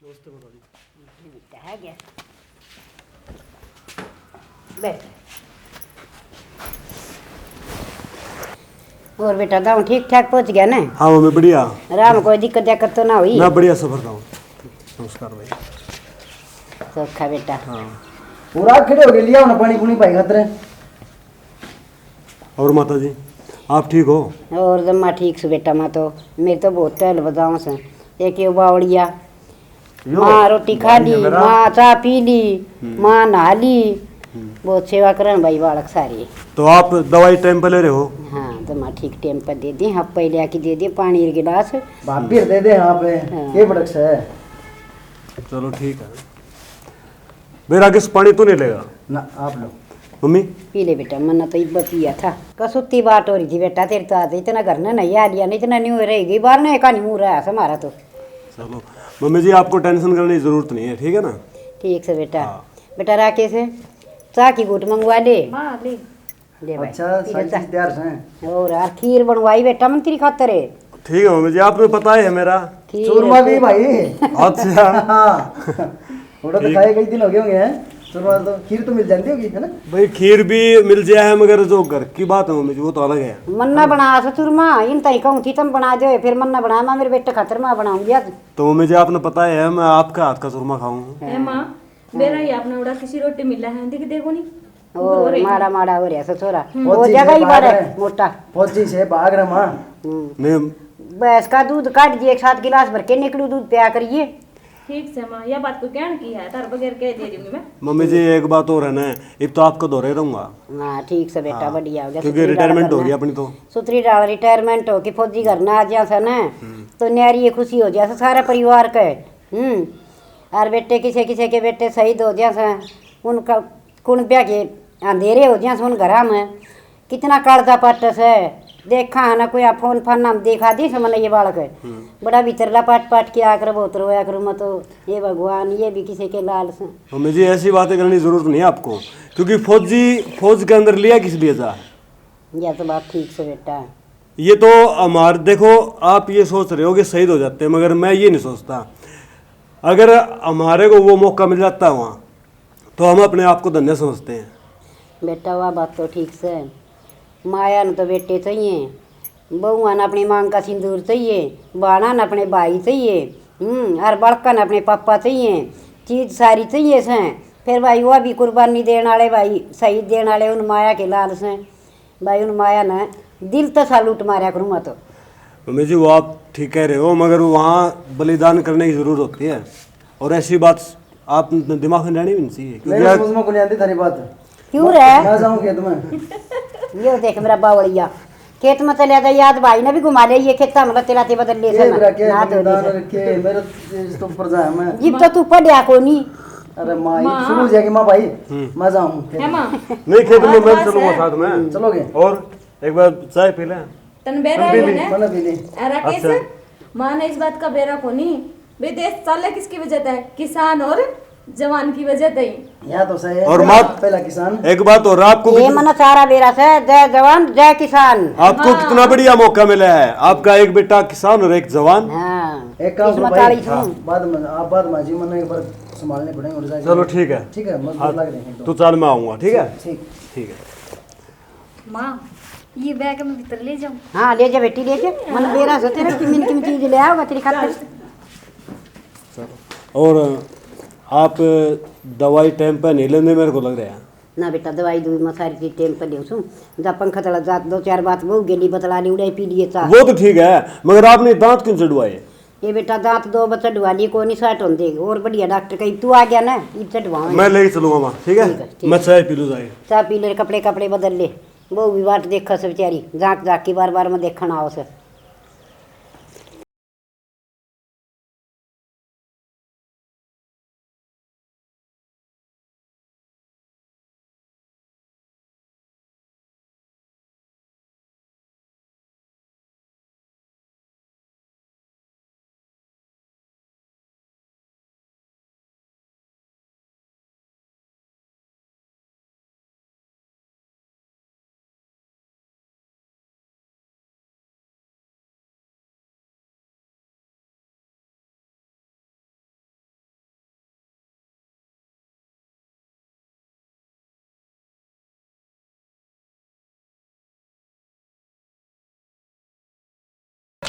नमस्ते माता जी। है क्या बैठ। और बेटा गाँव ठीक ठाक पहुंच गया ना? हाँ मम्मी बढ़िया। राम कोई दिक्कत तो ना हुई? मैं बढ़िया सफर था। नमस्कार भाई। सौखा बेटा। हाँ। पूरा खड़े हो गए लिया ना पानी पुनी पाई खातर। और माता जी आप ठीक हो? और जम्मा ठीक से बेटा। मैं तो मेरे तो बहुत टहल बजाऊँ से एक ये बावड़िया माँ रोटी खा ली, माँ चाय पी ली, माँ नहा ली, बहुत सेवा करन भाई बालक सारी। तो आप दवाई टाइम पे ले रहे हो? हाँ जम्मा ठीक टाइम पर दे दी। हाँ पहले आके दे दिए पानी गिलास। भाभी दे दे यहाँ पे ये बड़क से है। चलो ठीक है। मेरा किस पानी तो नहीं लेगा ना आप लो मम्मी? पी ले बेटा। मन्ना तो इब्बा पिया था। कसुत्ती बात हो रही थी बेटा तेरे तो आज इतना घर ने नहीं आ लिया नहीं इतना न्यू रह गई बाहर ने का नहीं मुँह रहा हमारा तो। चलो मम्मी जी आपको टेंशन करने की जरूरत नहीं है, ठीक है ना? ठीक से बेटा। हाँ। बेटा राकेश चाह की घूट मंगवा ले। हाँ ले। ले भाई अच्छा पी ले सारी चाह। चीज तैयार है। और यार खीर बनवाई बेटा मन तेरी खातर है। ठीक है मम्मी जी आपको पता है मेरा। खीर चूरमा भी भाई। अच्छा। हाँ थोड़ा तो खाए कई दिन हो गए होंगे हैं। चूरमा तो खीर तो मिल जाती होगी है ना। भाई खीर भी मिल जाए है मगर जो घर की बात है मम्मी जी वो तो अलग है। मन्ना बना ससुरमा इन तई कहूँ थी तुम बना दो फिर मन्ना बना मैं मेरे बेटे खातर मैं बनाऊंगी आज। तो मम्मी जी आपने पता है मैं आपका हाथ का चूरमा खाऊं। है माँ मेरा ही आपने उड़ा किसी रोटी मिला है दिख देखो नहीं। और माड़ा माड़ा हो रहा ससुरा वो फौजी जगह से ही भाग बार रहे। मोटा। फौजी से भाग रहा माँ। नहीं भैंस का दूध काट दिए 7 गिलास भर के निकलू दूध पिया करिए। ठीक से माँ यह बात को क्या की है तार बगैर कह दे दूंगी मैं। मम्मी जी एक बात और है ना, अब तो आपको दोहरे रहूंगा। हाँ ठीक से बेटा हाँ, बढ़िया हो गया। क्योंकि रिटायरमेंट हो गई अपनी तो। सुतरी डाल रिटायरमेंट हो कि फौजी घर ना आ जा ना तो न्यारी खुशी हो जा सारा परिवार के। और बेटे किसे किसे के बेटे शहीद हो जा उनका कुणब्या के अंधेरे हो जा उन घर में कितना कालजा पाटस है देखा है ना कोई फोन फान नाम देखा दी समझ ये बालक है बड़ा भीतरला पाट पाट के आकर बहुत रोया करूँ मैं तो ये भगवान ये भी किसी के लाल से। मम्मी जी ऐसी बातें करने की जरूरत नहीं है आपको, क्योंकि फौज के अंदर लिया किस लिए था? यह तो बात ठीक से बेटा। ये तो हमारे देखो आप ये सोच रहे हो कि शहीद हो जाते हैं मगर मैं ये नहीं सोचता। अगर हमारे को वो मौका मिल जाता है वहाँ तो हम अपने आप को धन्य समझते हैं। बेटा वह बात तो ठीक से माया न तो बेटे चाहिए बहुआ न अपनी मांग का सिंदूर चाहिए बाणा न अपने भाई चाहिए और बड़का न अपने पापा चाहिए चीज़ सारी चाहिए से फिर भाई वह भी कुर्बानी देने वाले भाई शहीद देने वाले उन माया के लाल से भाई उन माया ने दिल तो सालूट मारा करूँ मैं तो। मम्मी जी वो आप ठीक कह रहे हो मगर वहाँ बलिदान करने की जरूरत होती है और ऐसी बात आप दिमाग में रहनी भी नहीं चाहिए मेरे क्योंकि समझ में को नहीं आती थारी बात। क्यों रे ना जाऊँ खेत में। ये देख मेरा बावड़िया खेत में चले जाए याद भाई ने भी घुमा ले ये खेता मतलब तेलाते बदल ले ये मेरा क्या ना बलिदान रखे मेरे तो प्रजा है मैं। जिब तो तू पढ़िया को नहीं। अरे माँ ये शुरू हो जाएगी माँ भाई मैं जाऊँ है माँ नहीं खेत में मैं चलूंगा साथ में। चलोगे? और एक बार चाय पी लें। तन बेरा है ना मैंने पी ली। राकेश माँ ने इस बात का बेरा को नहीं वे देश चले किसकी वजह से किसान और जवान की वजह से यहाँ तो सही है। और मात पहला किसान। एक बात और आपको ये मन सारा बेरा से जय जवान जय किसान। आपको कितना बढ़िया मौका मिला है, आपका एक बेटा किसान और एक जवान। हाँ एक काम करो किस्मत भाई वाली सुन। बाद में आप बाद में जी मैंने एक बार संभालने पड़ेंगे और जाएंगे। चलो ठीक है। ठीक है मजबूत लग रहे हैं तो चाल मैं आऊंगा, ठीक है? ठीक। ठीक है। माँ ये बैग में भीतर ले जाऊँ? हाँ ले जा बेटी ले जा मन बेरा से तेरा किमिन किमिन चीज ले आओ तेरी खातिर। और आप दवाई टाइम पर नहीं लेने मेरे को लग रहा है। ना बेटा दवाई दूध में सारी चीज टाइम पर देऊ जा पंखा तला जात 2-4 बात बहु गेली बतला ली उड़ाई पी लिए चा। वो तो ठीक है मगर आपने दांत क्यों चढ़वाए? ये बेटा दांत 2 बच्चा डुवाली को नहीं साट होते और बढ़िया डॉक्टर कही तू आ गया ना इब चढ़वाओ। मैं लेके चलूंगा वहाँ, ठीक ठीक है, है? ठीक मैं चाय पी लूँ जाए। चाह पी ले कपड़े कपड़े बदल ले वो भी बाट देखा से बेचारी झाँक झाँक की बार बार में देखना आओ से।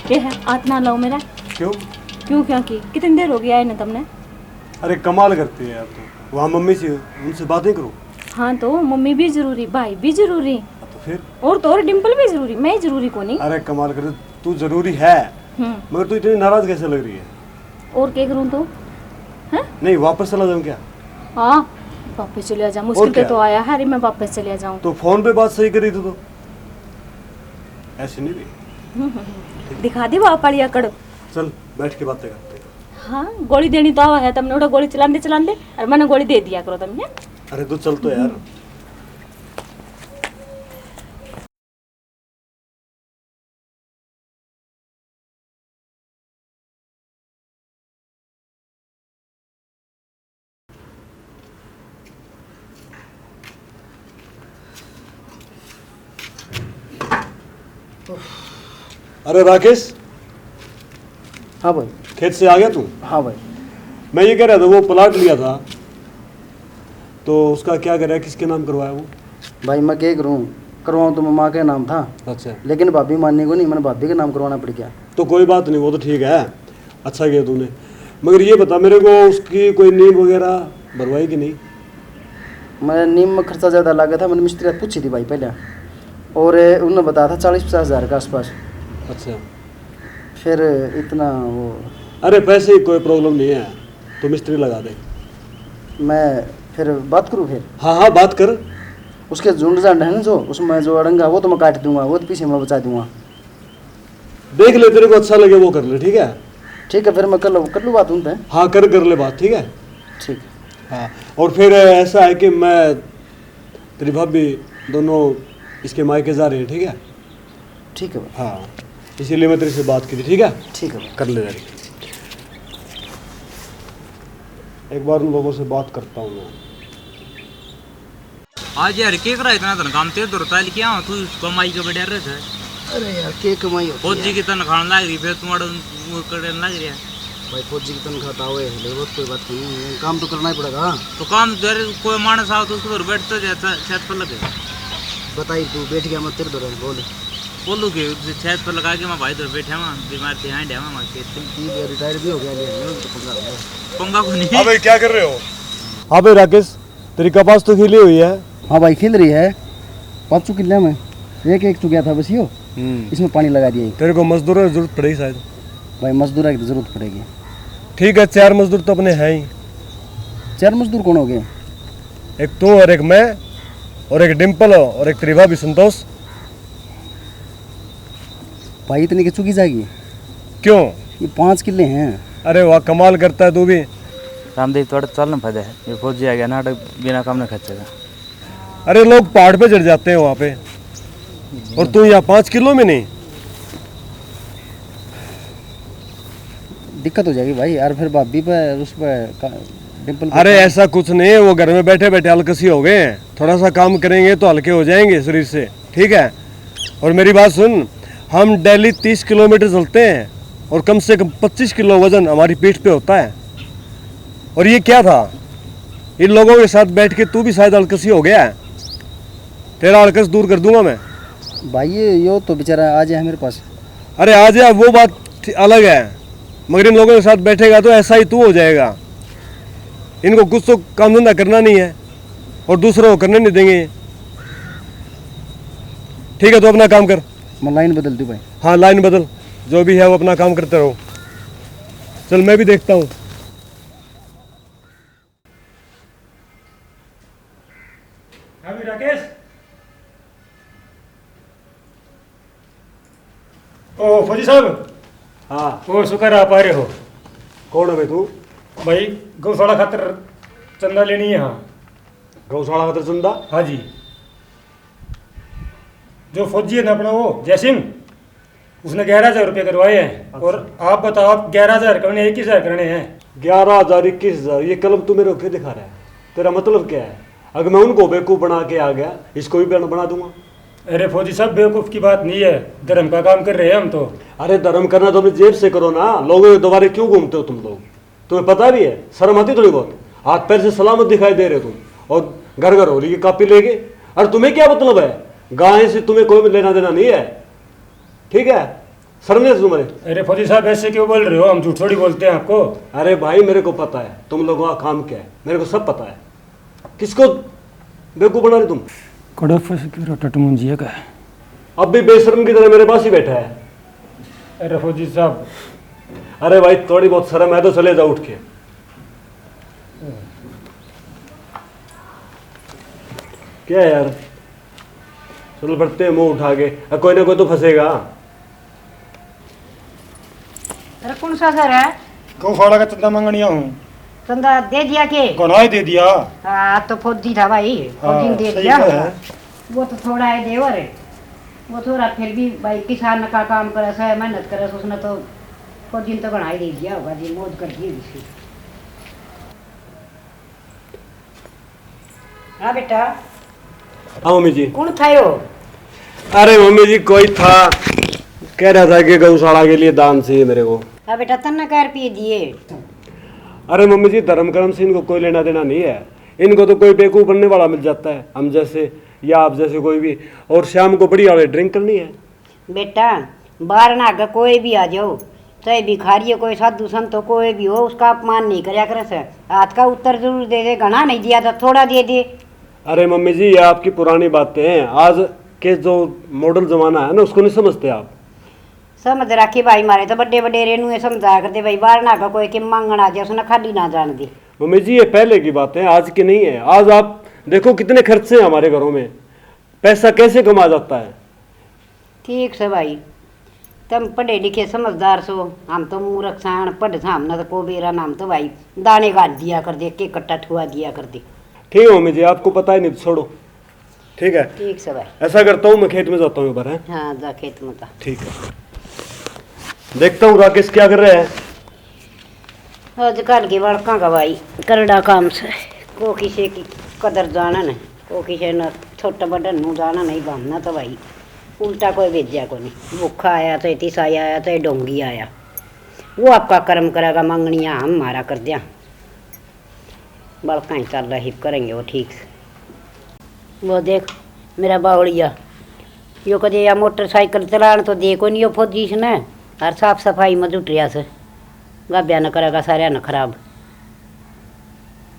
के है हाथ ना लाओ मेरा। क्यों? क्यों क्या की कितनी देर हो गई आए ना तुमने? अरे कमाल करती है यार तू। वहाँ मम्मी से उनसे बातें करो। हाँ तो मम्मी भी जरूरी, भाई भी जरूरी, तो फिर और तो और डिम्पल भी जरूरी, मैं जरूरी को नहीं। अरे कमाल कर, तू जरूरी है मगर तू इतनी नाराज कैसे लग रही है? और क्या करूँ तो? नहीं वापस चला जाऊँ क्या? हाँ वापस चले जा, मुश्किल पे तो आया है। अरे मैं वापस चले जाऊँ तो फोन पे बात सही करी तो ऐसे नहीं भी। दिखा दी वहाँ पड़िया कड़। चल बैठ के बातें करते हैं। हाँ गोली देनी तो आवा है तुमने, उड़ा गोली चलान दे और मैंने गोली दे दिया करो तुमने। अरे तू चल तो यार। अरे राकेश, हाँ भाई। खेत से आ गया तू? हाँ भाई। मैं ये कह रहा था वो प्लाट लिया था तो उसका क्या करा, किसके नाम करवाया वो? भाई मैं क्या करूँ, करवाऊँ तो मैं माँ का नाम था, अच्छा। लेकिन भाभी मानने को नहीं, मैंने भाभी का नाम करवाना पड़ गया। तो कोई बात नहीं, वो तो ठीक है, अच्छा किया तूने। मगर ये बता मेरे को, उसकी कोई नींव वगैरह भरवाई कि नहीं? मैं नीम में खर्चा ज़्यादा लगा था, मैंने मिस्त्री से पूछी थी भाई पहले, और उन्होंने बताया था 40-50 हज़ार के आसपास। अच्छा। फिर इतना वो, अरे पैसे की कोई प्रॉब्लम नहीं है, तो मिस्त्री लगा दे। मैं फिर बात करूँ फिर? हाँ हाँ बात कर। उसके झुंड झांड है ना जो, उसमें जो अड़ंगा वो तो मैं काट दूंगा, वो तो पीछे मैं बचा दूंगा। देख ले, तेरे को अच्छा लगे वो कर ले, ठीक है? ठीक है फिर मैं कर लूँ बात उनसे। हाँ कर ले बात, ठीक है? ठीक। हाँ और फिर ऐसा है कि मैं तेरी भाभी दोनों इसके मायके जा रहे हैं, ठीक है? ठीक है भाई। हाँ इसीलिए मैं तेरे से बात की थी, ठीक है? ठीक है भाई। कर ले जारी। एक बार उन लोगों से बात करता हूँ मैं। आज यार के करा इतना तन काम तेज होता है क्या तू कमाई के बढ़िया रहे थे। अरे यार के कमाई होती फौजी है की तनख्वाह लग रही फिर तुम्हारा वो करने लग रहा है। भाई, फौजी की तनख्वाह तो आवे लेबर, कोई बात नहीं है, काम तो करना ही पड़ेगा। तो काम यार कोई मानस आओ तो उसको घर बैठते जाता छत पर लगे। बताई तू बैठ गया, मैं तेरे दो बोल बोलू कि छत पर लगा के मैं भाई इधर बैठा हुआ बीमार थे यहाँ डेवा मार के रिटायर भी हो गया, तो पंगा हो गया। पंगा को नहीं। अबे क्या कर रहे हो? हाँ भाई राकेश, तेरी कपास तो खिली हुई है। हाँ भाई खिल रही है, 5 किले में एक चुक गया था बस, यो इसमें पानी लगा दिया। तेरे को मजदूरों की जरूरत पड़ेगी शायद। भाई मजदूर की तो जरूरत पड़ेगी। ठीक है, 4 मजदूर तो अपने हैं ही। 4 मजदूर कौन हो गए? एक तू और एक मैं और एक डिम्पल और एक तेरी भाभी संतोष। भाई इतनी की चुकी जाएगी? क्यों? ये 5 किले हैं। अरे वाह कमाल करता है तू भी। रामदेव थोड़ा चलना फायदा है, ये फौजी आ गया नाटक बिना काम नहीं खर्चेगा। अरे लोग पहाड़ पे चढ़ जाते हैं वहाँ पे, और तू यहाँ 5 किलो में नहीं। दिक्कत हो जाएगी भाई यार, फिर भाभी पे उस पे डिम्पल। अरे ऐसा कुछ नहीं है, वो घर में बैठे बैठे हल्कसी हो गए हैं, थोड़ा सा काम करेंगे तो हल्के हो जाएंगे शरीर से, ठीक है? और मेरी बात सुन, हम डेली 30 किलोमीटर चलते हैं और कम से कम 25 किलो वजन हमारी पीठ पे होता है। और ये क्या था, इन लोगों के साथ बैठ के तू भी शायद हल्कसी हो गया है। तेरा हल्कस दूर कर दूंगा मैं। भाई ये यो तो बेचारा आ जाए मेरे पास। अरे आ जा, वो बात अलग है, मगर इन लोगों के साथ बैठेगा तो ऐसा ही तू हो जाएगा। इनको कुछ तो काम धंधा करना नहीं है और दूसरों को करने नहीं देंगे, ठीक है? तो अपना काम कर। मैं लाइन बदल दूँ भाई? हाँ लाइन बदल, जो भी है वो अपना काम करते रहो। चल मैं भी देखता हूँ। हाँ भी राकेश। ओ फौजी साहब। हाँ ओ शुक्र आप आ रहे हो। कौन है भाई तू? भाई गौशाला खातर चंदा लेनी है। हाँ गौशाला खातर चंदा? हाँ जी। जो फौजी है ना अपना वो जय सिंह, उसने 11,000 रुपये करवाए हैं। अच्छा। और आप बताओ, आप 11,000 करने 21,000 करने हैं। 11,000 21,000, ये कलम तू मेरे को क्यों दिखा रहा है? तेरा मतलब क्या है? अगर मैं उनको बेवकूफ़ बना के आ गया, इसको भी बना दूंगा। अरे फौजी साहब बेवकूफ़ की बात नहीं है, धर्म का काम कर रहे हैं हम तो। अरे धर्म करना तो अपनी जेब से करो ना, लोगों के दोबारे क्यों घूमते हो तुम लोग? तुम्हें पता भी है, शर्म आती थोड़ी बहुत? हाथ पैर से सलामत दिखाई दे रहे हो तुम, और घर घर होली की कापी लेके। अरे तुम्हें क्या मतलब है? गाय से तुम्हें कोई लेना देना नहीं है, ठीक है? शर्म नहीं तुम्हारे? अरे फौजी साहब ऐसे क्यों बोल रहे हो, हम झूठ थोड़ी बोलते हैं आपको। अरे भाई मेरे को पता है तुम लोगों का काम क्या है, मेरे को सब पता है। किसको बेवकूफ बना रहे तुम? कड़क फंस के टट मुंजिया का। अब भी बेशर्म की तरह मेरे पास ही बैठा है। अरे फौजी साहब, अरे भाई थोड़ी बहुत शर्म है तो चले जाओ उठ के। क्या है यार, चलो बढ़ते हैं मुंह उठा के, कोई ना कोई तो फंसेगा। अरे कौन सा सर है? क्यों फाड़ा का चंदा मांगनिया हूँ? चंदा दे दिया के? गुनाह दे दिया। हाँ तो फौजी था भाई, फौजी ने दे सही दिया। है। वो तो थोड़ा है देवर है, वो थोड़ा फिर भी भाई किसान का काम करे से मेहनत करे, उसने तो फौजी ने तो बना ही दे दिया होगा जी, मौज कर दी उसकी। हाँ बेटा। हाँ मम्मी जी। कौन था यो? अरे मम्मी जी कोई था, कह रहा था कि गौशाला के लिए दान चाहिए मेरे को। हाँ बेटा तन्ना कार पिए दिए। अरे मम्मी जी धर्म कर्म से इनको कोई लेना देना नहीं है, इनको तो कोई बेवकूफ बनने वाला मिल जाता है, हम जैसे या आप जैसे कोई भी, और शाम को बढ़िया वाले ड्रिंक करनी है। बेटा बाहर ना आगे कोई भी आ जाओ, चाहे भिखारी हो कोई साधु संत हो कोई भी हो, उसका अपमान नहीं करया करे से। हाथ का उत्तर जरूर दे दे, घना नहीं दिया तो थोड़ा दे दे। अरे मम्मी जी ये आपकी पुरानी बातें हैं, आज के जो मॉडल जमाना है ना उसको नहीं समझते आप। समझ रखी भाई, मारे तो बड़े बड़े रेनू समझाया करते भाई, बाहर ना आगे कोई के मांगण आ जाए उसने खाली ना जान दे। मम्मी जी ये पहले की बातें हैं, आज की नहीं है। आज आप देखो कितने खर्चे हैं हमारे घरों में, पैसा कैसे कमा जाता है। ठीक से भाई, तुम पढ़े लिखे समझदार सो, हम तो मूर्ख साण पढ़ था, हमने तो को बेरा नाम तो भाई दाने काट दिया कर दे, के कट्टा ठुआ दिया कर दे। ठीक है मम्मी जी, आपको पता ही नहीं तो छोड़ो। ठीक है ठीक से भाई। ऐसा करता हूँ मैं खेत में जाता हूँ एक बार है। हाँ जा खेत में था। ठीक है, देखता हूँ राकेश क्या कर रहे हैं। आजकल की लड़का का भाई करड़ा काम से, को किसी की कदर जाना नहीं, को किसी न छोटा बड़ा नू जाना नहीं, बांधना तो भाई उल्टा कोई भेजा को नहीं। भूखा आया तो तिसाई आया तो डोंगी आया, वो आपका कर्म करेगा, मंगनिया हम मारा कर दिया। बड़का ही चल रहा हिप करेंगे वो ठीक से। वो देख मेरा बावड़िया यो कदे या मोटरसाइकिल चलान तो देखो नहीं, यो फौजी से न और साफ सफाई में जुट रहा से, गाब्या न करेगा सारे न खराब।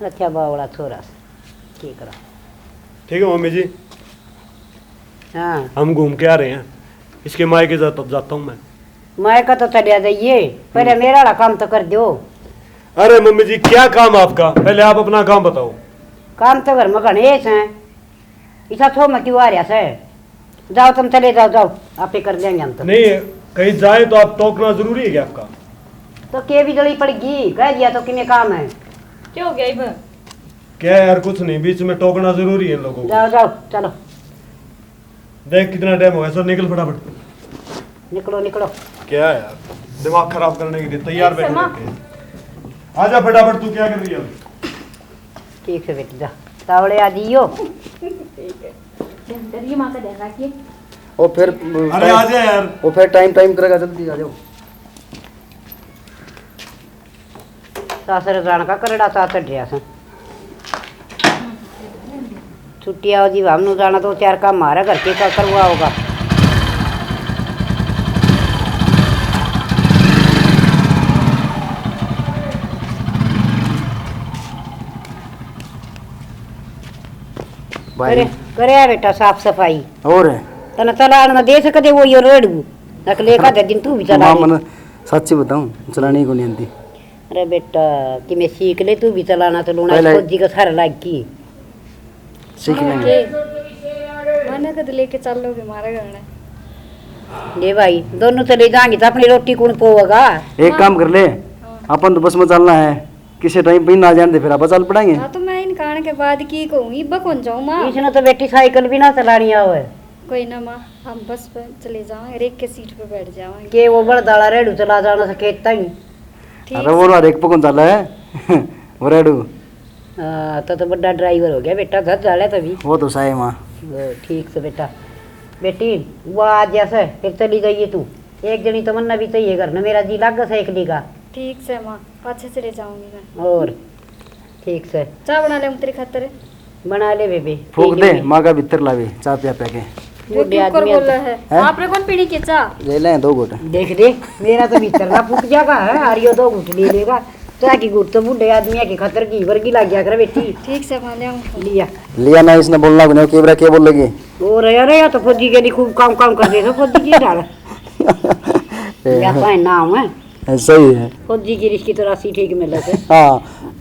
अच्छा बावड़ा छोरा से ठीक रहा। ठीक है मम्मी जी, हाँ हम घूम के आ रहे हैं, इसके मायके जाता हूँ मैं। मैं का तो चलिया जाइए, पहले मेरा वाला काम तो कर दो। अरे मम्मी जी क्या काम आपका, पहले आप अपना काम बताओ। काम तो घर में गणेश हैं, ऐसा थो मैं क्यों आ रहा से? जाओ तुम चले जाओ, जाओ आप ही कर देंगे हम तो। नहीं कहीं जाए तो आप टोकना जरूरी है क्या आपका? तो के भी जड़ी पड़गी, कह दिया तो किन्हें काम है। क्या हो गया इब? क्या यार कुछ नहीं, बीच में टोकना जरूरी है इन लोगों को। जाओ जाओ चलो देख कितना टाइम हो गया, सर निकल फटाफट। निकलो निकलो। क्या यार दिमाग खराब करने के लिए तैयार एक बैठे समा। रहते हैं। आजा फटाफट, तू क्या कर रही है? ठीक है बेटी जा, तावड़े आ जियो। ये माँ का ध्यान रखिए। और फिर अरे आजा यार। वो फिर टाइम करेगा, जल्दी आ जाओ। सासरे जान का करड़ा सा चढ़ रहा से, छुट्टी आओ जी, हमनु जाना तो चार काम मारा घर के का करवा होगा। भाई करे बेटा साफ सफाई और तना चलान में दे सकते वो यो रेडू नकले का दिन तू भी चला ले। मन सच्ची बताऊं चलाने को नहीं आती। अरे बेटा कि मैं सीख ले, तू भी चलाना तो लूना पहले- फौजी का सारा लाग की। सीख लेंगे। मैंने कद लेके चल लोगे हमारे घर में। ले भाई दोनों चले जाएंगे तो अपनी रोटी कौन पोगा? एक काम कर ले, अपन तो बस में चलना है, किसी टाइम पे ना जाने दे, फिर आप चल पड़ेंगे। हाँ तो मैं इन खाने के बाद की कहूँगी बकौन जाऊँ माँ। इसने तो बेटी साइकिल भी ना चलानी आवे कोई ना माँ, हम बस पे चले जाओ, एक के सीट पे बैठ जाओगे। के वो बड़दाड़ा रेडू चला जाना से खेत तई। ठीक अरे वो हर एक पकड़ चल है वो रेडू हाँ तो बड़ा ड्राइवर हो गया बेटा, घर जाले तभी। वो तो सही माँ। ठीक से बेटा। बेटी वो आज जैसे फिर चली जाइए तू, एक जनी तो मन्ना भी चाहिए घर में, मेरा जी लग साइकिल का। ठीक से माँ, पाछे चले जाऊंगी मैं। और ठीक से चाय बना ले तेरी खातिर। बना ले बेबी। फूक दे माँ का भीतर लावे चाय पिया पिया के। बूढ़े कुकर आदमी बोला है आपने कौन पीनी की चाह ले लें 2 घुट। देख दे मेरा तो भीतर ना फूक जाएगा है आरियो तो घुट ले लेगा तो की गुट तो बूढ़े आदमी के खतर की वर्गी लग गया कर बेटी। ठीक से मान लिया लिया लिया ना इसने बोलना बने केबरा क्या बोल लगी। और यार तो फौजी के लिए खूब काम काम कर दे तो फौजी की डाल या पाए नाम है सही है। फौजी की रिश्की तो राशि ठीक मिले थे हाँ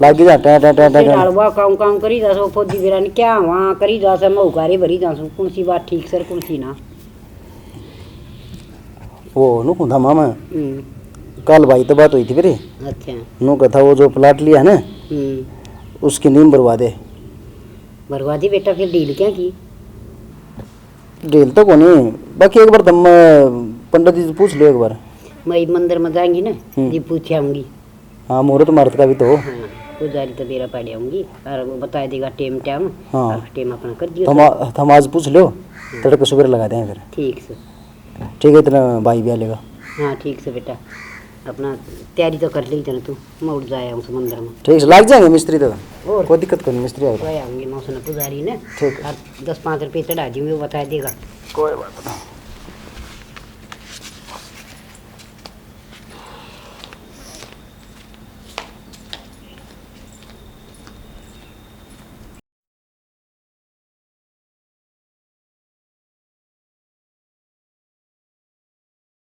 लागी जा टा टा टा टा डालवा काम काम करी जा सो फौजी बिरा ने क्या वहां करी जा से मौकारी भरी जा सो कौन सी बात ठीक सर कौन सी ना वो नु खुदा मामा कल भाई तो बात हुई थी फिर अच्छा नु कथा वो जो प्लाट लिया है ना उसकी नींव भरवा दे। बर्बादी बेटा फिर डील क्या की डील तो कोनी बाकी एक बार तुम पंडित जी से पूछ लो एक बार। मैं मंदिर में जाऊंगी ना जी पूछ आऊंगी। हाँ मुहूर्त मार्त का भी तो हो। हाँ पुजारी तो मेरा पढ़ आऊंगी और वो बता देगा टेम टाइम हाँ। और टेम अपना कर दियो हम आज पूछ लो तड़के सुबह लगा दें फिर। ठीक से ठीक है इतना भाई भी आ लेगा। हाँ ठीक से बेटा अपना तैयारी तो कर ली चल तू मैं उठ जाया हूँ समुद्र में। ठीक है लग जाएंगे मिस्त्री तो और कोई दिक्कत नहीं मिस्त्री आएगा। तो आऊंगी मौसम पुजारी ने ठीक और 10-5 रुपये चढ़ा दी वो बता देगा। कोई बात नहीं।